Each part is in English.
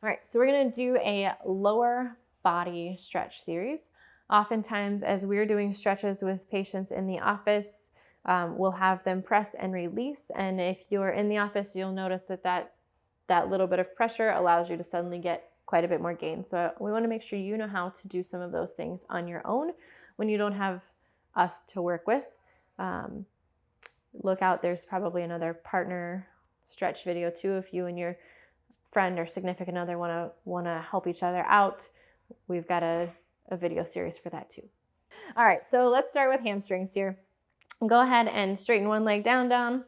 All right, so we're gonna do a lower body stretch series. Oftentimes, as we're doing stretches with patients in the office, we'll have them press and release. And if you're in the office, you'll notice that little bit of pressure allows you to suddenly get quite a bit more gain. So we wanna make sure you know how to do some of those things on your own when you don't have us to work with. Look out, there's probably another partner stretch video too if you and your friend or significant other want to help each other out. We've got a video series for that too. All right, so let's start with hamstrings here. Go ahead and straighten one leg down,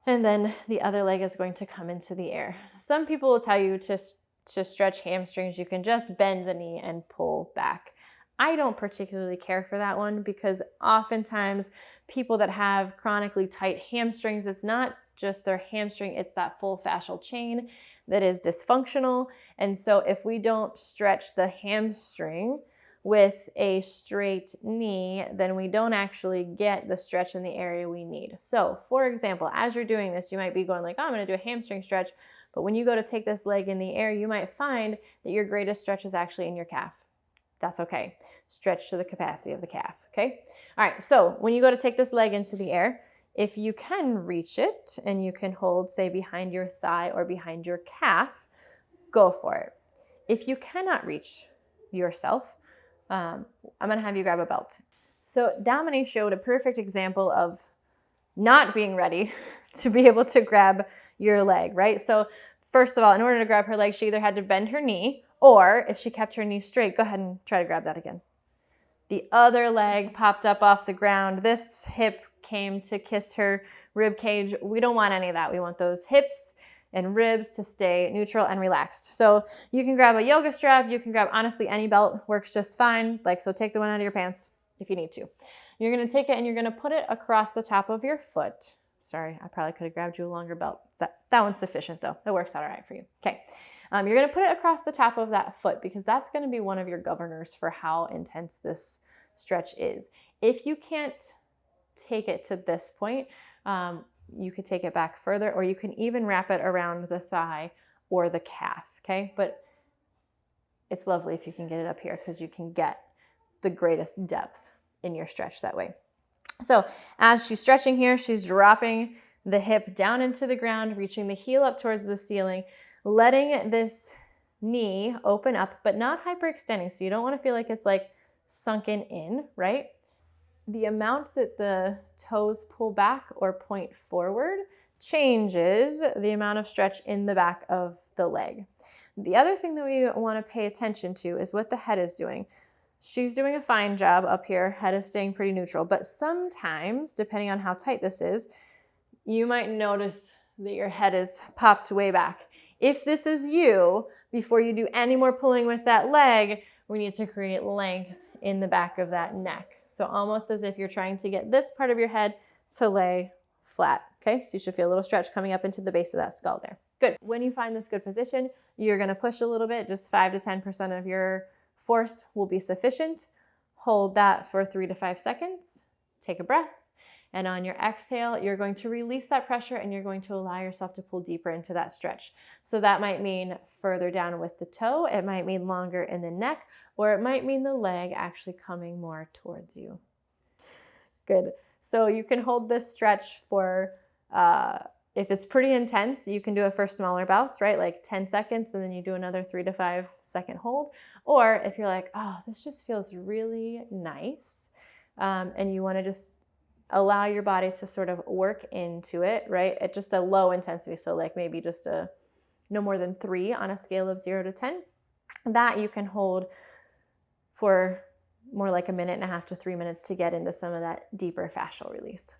and then the other leg is going to come into the air. Some people will tell you to stretch hamstrings, you can just bend the knee and pull back. I don't particularly care for that one because oftentimes people that have chronically tight hamstrings, it's not just their hamstring, it's that full fascial chain that is dysfunctional. And so if we don't stretch the hamstring with a straight knee, then we don't actually get the stretch in the area we need. So for example, as you're doing this, you might be going like, oh, I'm gonna do a hamstring stretch. But when you go to take this leg in the air, you might find that your greatest stretch is actually in your calf. That's okay. Stretch to the capacity of the calf, okay? All right, so when you go to take this leg into the air, if you can reach it and you can hold, say, behind your thigh or behind your calf, go for it. If you cannot reach yourself, I'm gonna have you grab a belt. So Dominique showed a perfect example of not being ready to be able to grab your leg, right? So first of all, in order to grab her leg, she either had to bend her knee, or if she kept her knee straight, go ahead and try to grab that again. The other leg popped up off the ground. This hip came to kiss her rib cage. We don't want any of that. We want those hips and ribs to stay neutral and relaxed. So you can grab a yoga strap. You can grab, honestly, any belt works just fine. So take the one out of your pants if you need to. You're gonna take it and you're gonna put it across the top of your foot. Sorry, I probably could have grabbed you a longer belt. That one's sufficient though. It works out all right for you. Okay. You're going to put it across the top of that foot because that's going to be one of your governors for how intense this stretch is. If you can't take it to this point, you could take it back further, or you can even wrap it around the thigh or the calf, okay? But it's lovely if you can get it up here because you can get the greatest depth in your stretch that way. So as she's stretching here, she's dropping the hip down into the ground, reaching the heel up towards the ceiling, letting this knee open up, but not hyperextending. So you don't want to feel like it's like sunken in, right? The amount that the toes pull back or point forward changes the amount of stretch in the back of the leg. The other thing that we want to pay attention to is what the head is doing. She's doing a fine job up here. Head is staying pretty neutral, but sometimes, depending on how tight this is, you might notice that your head is popped way back. If this is you, before you do any more pulling with that leg, we need to create length in the back of that neck. So almost as if you're trying to get this part of your head to lay flat, okay? So you should feel a little stretch coming up into the base of that skull there. Good. When you find this good position, you're gonna push a little bit, just 5 to 10% of your force will be sufficient. Hold that for 3 to 5 seconds. Take a breath. And on your exhale, you're going to release that pressure and you're going to allow yourself to pull deeper into that stretch. So that might mean further down with the toe, it might mean longer in the neck, or it might mean the leg actually coming more towards you. Good. So you can hold this stretch for, if it's pretty intense, you can do it for smaller bouts, right? Like 10 seconds, and then you do another 3 to 5 second hold. Or if you're like, oh, this just feels really nice, and you want to just allow your body to sort of work into it, right? At just a low intensity. So like maybe just no more than 3 on a scale of 0 to 10. That you can hold for more like 1.5 to 3 minutes to get into some of that deeper fascial release.